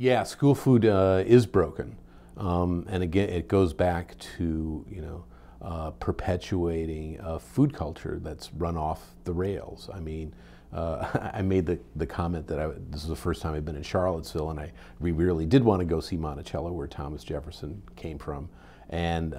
Yeah, school food is broken, and again, it goes back to perpetuating a food culture that's run off the rails. I mean, I made the comment that this is the first time I've been in Charlottesville, and we really did want to go see Monticello, where Thomas Jefferson came from, and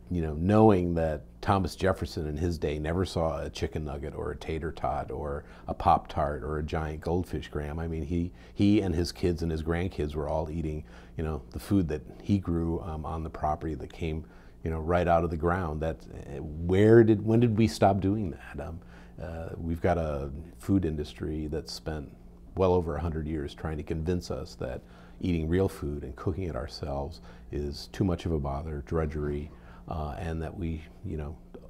knowing that Thomas Jefferson in his day never saw a chicken nugget or a tater tot or a Pop-Tart or a giant goldfish graham. I mean, he and his kids and his grandkids were all eating, the food that he grew on the property that came, right out of the ground. When did we stop doing that? We've got a food industry that's spent well over 100 years trying to convince us that eating real food and cooking it ourselves is too much of a bother, drudgery, and that we,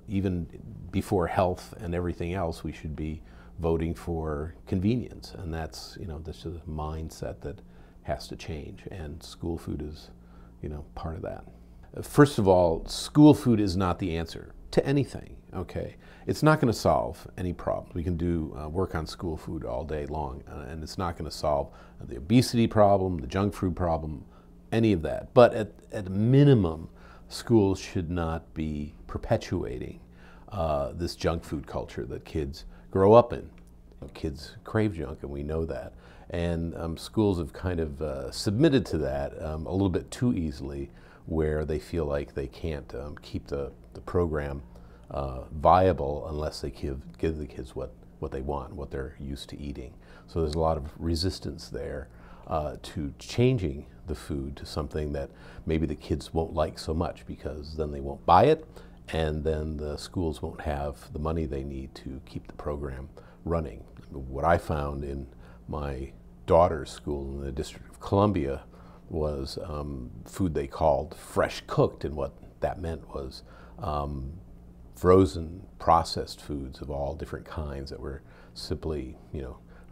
even before health and everything else, we should be voting for convenience. And that's, this is a mindset that has to change, and school food is, part of that. First of all, school food is not the answer to anything, okay? It's not going to solve any problem. We can do work on school food all day long, and it's not going to solve the obesity problem, the junk food problem, any of that. But at a minimum, schools should not be perpetuating this junk food culture that kids grow up in. Kids crave junk, and we know that. And schools have kind of submitted to that a little bit too easily, where they feel like they can't keep the program viable unless they give the kids what they want, what they're used to eating. So there's a lot of resistance there to changing the food to something that maybe the kids won't like so much, because then they won't buy it, and then the schools won't have the money they need to keep the program running. What I found in my daughter's school in the District of Columbia was food they called fresh cooked, and what that meant was frozen processed foods of all different kinds that were simply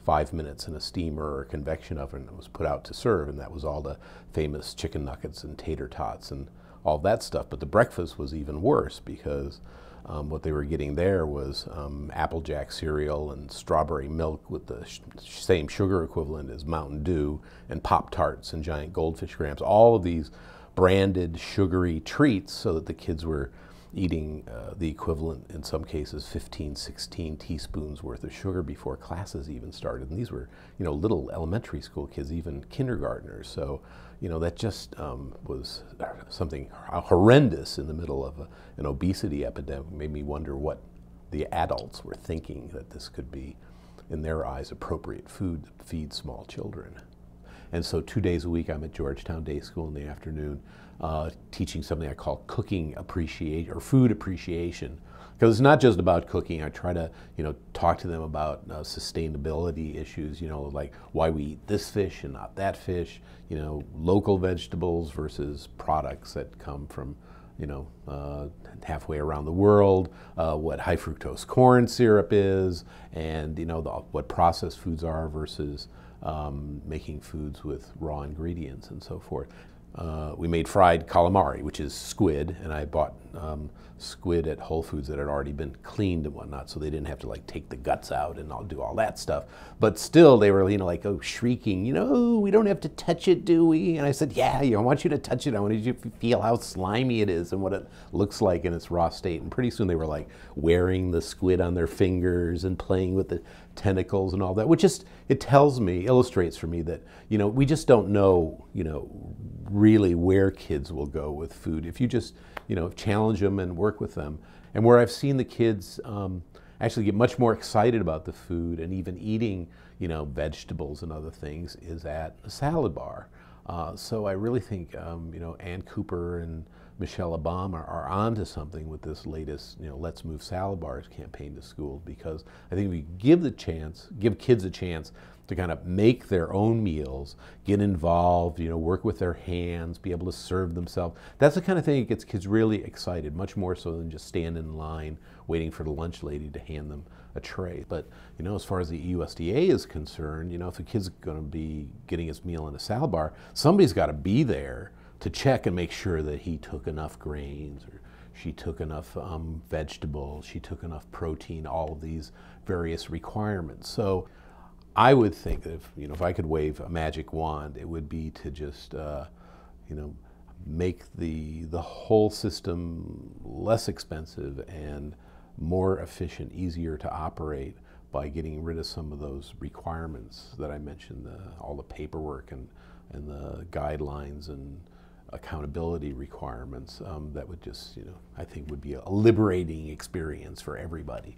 5 minutes in a steamer or a convection oven that was put out to serve, and that was all the famous chicken nuggets and tater tots and all that stuff. But the breakfast was even worse, because what they were getting there was Applejack cereal and strawberry milk with the same sugar equivalent as Mountain Dew, and Pop-Tarts and giant goldfish grams, all of these branded sugary treats, so that the kids were eating the equivalent, in some cases, 15, 16 teaspoons worth of sugar before classes even started. And these were, little elementary school kids, even kindergartners. So, that just was something horrendous in the middle of an obesity epidemic. Made me wonder what the adults were thinking, that this could be, in their eyes, appropriate food to feed small children. And so 2 days a week, I'm at Georgetown Day School in the afternoon, teaching something I call cooking appreciation, or food appreciation. Because it's not just about cooking. I try to, talk to them about sustainability issues, like why we eat this fish and not that fish, local vegetables versus products that come from, halfway around the world, what high fructose corn syrup is, and, what processed foods are versus making foods with raw ingredients and so forth. We made fried calamari, which is squid, and I bought squid at Whole Foods that had already been cleaned and whatnot, so they didn't have to take the guts out and do all that stuff. But still, they were shrieking, we don't have to touch it, do we? And I said, yeah, I want you to touch it. I want you to feel how slimy it is and what it looks like in its raw state. And pretty soon they were wearing the squid on their fingers and playing with the tentacles and all that, which just, it illustrates for me that, we just don't know, really where kids will go with food. If you just, challenge them and work with them. And where I've seen the kids actually get much more excited about the food and even eating, vegetables and other things is at a salad bar. So I really think, Ann Cooper and Michelle Obama are onto something with this latest, Let's Move Salad Bars campaign to school, because I think if we give kids a chance to kind of make their own meals, get involved, work with their hands, be able to serve themselves. That's the kind of thing that gets kids really excited, much more so than just stand in line waiting for the lunch lady to hand them a tray. But, as far as the USDA is concerned, if a kid's going to be getting his meal in a salad bar, somebody's got to be there to check and make sure that he took enough grains, or she took enough vegetables, she took enough protein, all of these various requirements. So I would think that if I could wave a magic wand, it would be to just make the whole system less expensive and more efficient, easier to operate by getting rid of some of those requirements that I mentioned, all the paperwork and the guidelines and accountability requirements. That would just, I think would be a liberating experience for everybody.